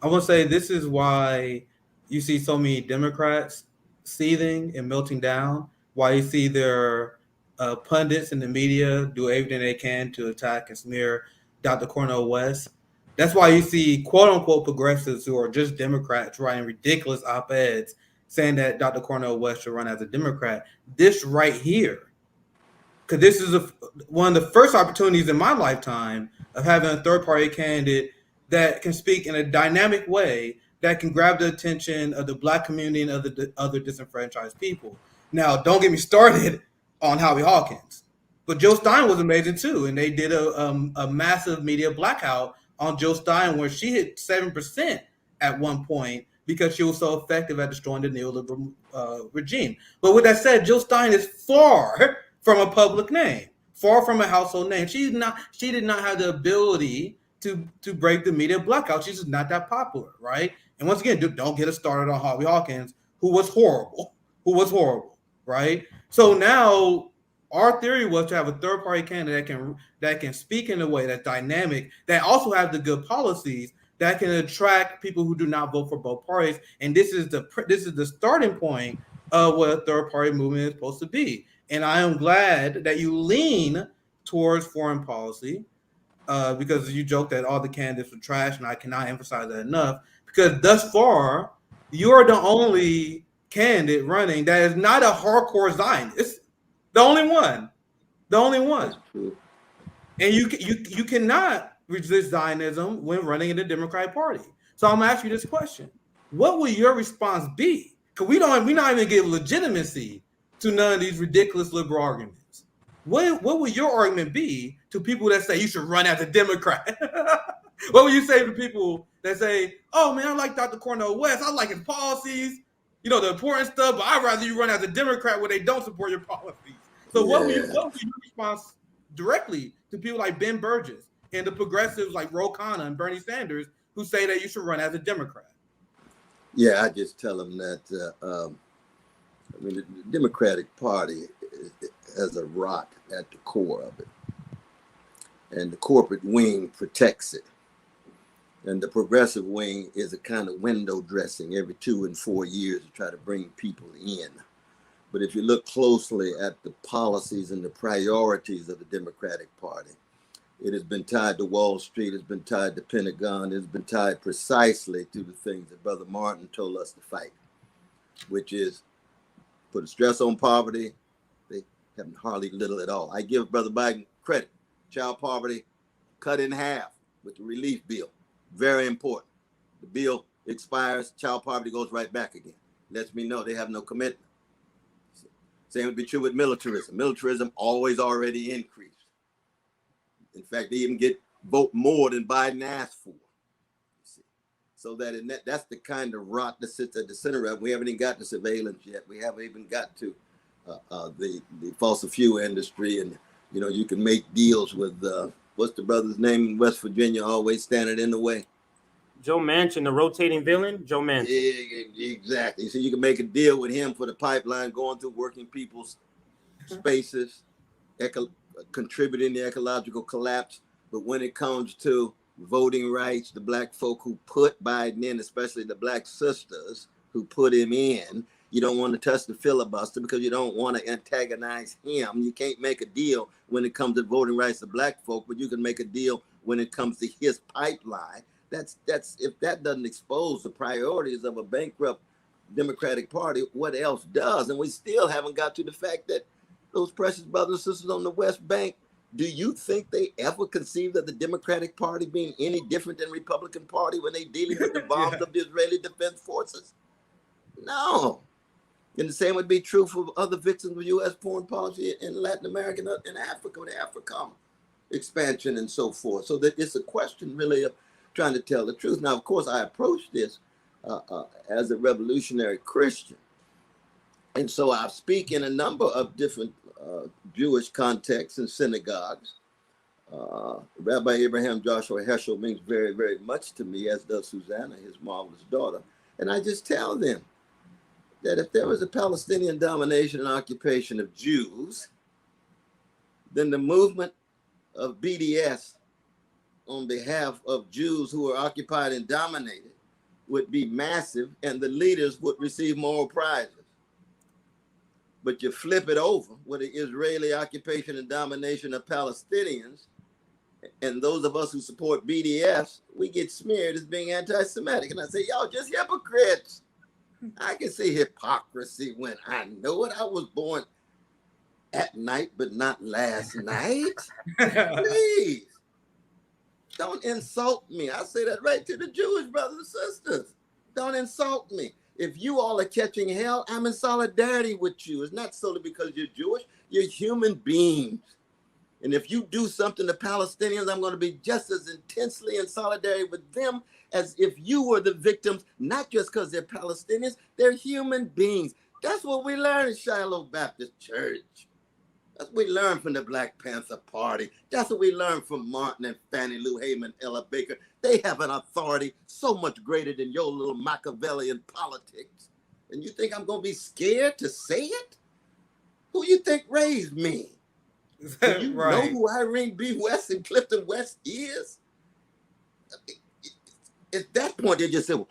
I want to say this is why you see so many Democrats seething and melting down. Why you see their pundits in the media do everything they can to attack and smear Dr. Cornel West. That's why you see quote unquote progressives who are just Democrats writing ridiculous op eds saying that Dr. Cornel West should run as a Democrat. This right here, because this is one of the first opportunities in my lifetime of having a third party candidate that can speak in a dynamic way that can grab the attention of the Black community and other disenfranchised people. Now, don't get me started on Howie Hawkins, but Jill Stein was amazing too, and they did a massive media blackout on Jill Stein where she hit 7% at one point because she was so effective at destroying the neoliberal regime. But with that said, Jill Stein is far from a public name, far from a household name. She did not have the ability to break the media blackout. She's just not that popular, right? And once again, don't get us started on Howie Hawkins, who was horrible, right? So now our theory was to have a third party candidate that can speak in a way that's dynamic, that also have the good policies that can attract people who do not vote for both parties. And this is the starting point of what a third party movement is supposed to be. And I am glad that you lean towards foreign policy because you joke that all the candidates were trash, and I cannot emphasize that enough. Because thus far, you are the only candidate running that is not a hardcore Zionist. The only one. That's true. And you cannot resist Zionism when running in the Democratic Party. So I'm gonna ask you this question: what will your response be? Because we not even give legitimacy to none of these ridiculous liberal arguments. What will your argument be to people that say you should run as a Democrat? What would you say to people that say, "Oh man, I like Dr. Cornel West. I like his policies, the important stuff, but I'd rather you run as a Democrat where they don't support your policies." So what would your response directly to people like Ben Burgess and the progressives like Ro Khanna and Bernie Sanders who say that you should run as a Democrat? Yeah, I just tell them that, the Democratic Party has a rot at the core of it. And the corporate wing protects it. And the progressive wing is a kind of window dressing every 2 and 4 years to try to bring people in. But if you look closely at the policies and the priorities of the Democratic Party, it has been tied to Wall Street, it's been tied to Pentagon, it's been tied precisely to the things that Brother Martin told us to fight, which is put a stress on poverty. They haven't hardly little at all. I give Brother Biden credit. Child poverty cut in half with the relief bill. Very important. The bill expires, child poverty goes right back again. Lets me know they have no commitment. Same would be true with militarism. Militarism always already increased. In fact, they even vote more than Biden asked for. So that's the kind of rot that sits at the center of it. We haven't even got to surveillance yet. We haven't even got to the fossil fuel industry. And, you can make deals with, what's the brother's name in West Virginia, always standing in the way? Joe Manchin, the rotating villain, Joe Manchin. Yeah, exactly. So you can make a deal with him for the pipeline going through working people's spaces, contributing to ecological collapse. But when it comes to voting rights, the Black folk who put Biden in, especially the Black sisters who put him in, you don't want to touch the filibuster because you don't want to antagonize him. You can't make a deal when it comes to voting rights of Black folk, but you can make a deal when it comes to his pipeline. That's if that doesn't expose the priorities of a bankrupt Democratic Party, what else does? And we still haven't got to the fact that those precious brothers and sisters on the West Bank, do you think they ever conceived of the Democratic Party being any different than Republican Party when they dealing with the bombs of the Israeli Defense Forces? No. And the same would be true for other victims of U.S. foreign policy in Latin America and Africa, with the AFRICOM expansion and so forth. So that it's a question really of trying to tell the truth. Now, of course, I approach this as a revolutionary Christian. And so I speak in a number of different Jewish contexts and synagogues. Rabbi Abraham Joshua Heschel means very, very much to me, as does Susanna, his marvelous daughter. And I just tell them that if there was a Palestinian domination and occupation of Jews, then the movement of BDS on behalf of Jews who are occupied and dominated would be massive and the leaders would receive moral prizes. But you flip it over with the Israeli occupation and domination of Palestinians, and those of us who support BDS, we get smeared as being anti-Semitic. And I say, y'all just hypocrites. I can see hypocrisy when I know it. I was born at night, but not last night. Please, don't insult me. I say that right to the Jewish brothers and sisters. Don't insult me. If you all are catching hell, I'm in solidarity with you. It's not solely because you're Jewish. You're human beings. And if you do something to Palestinians, I'm going to be just as intensely in solidarity with them as if you were the victims, not just because they're Palestinians, they're human beings. That's what we learn in Shiloh Baptist Church. That's what we learn from the Black Panther Party. That's what we learn from Martin and Fannie Lou Hamer, Ella Baker. They have an authority so much greater than your little Machiavellian politics. And you think I'm going to be scared to say it? Who you think raised me? Do you know who Irene B. West and Clifton West is? At that point, they just said,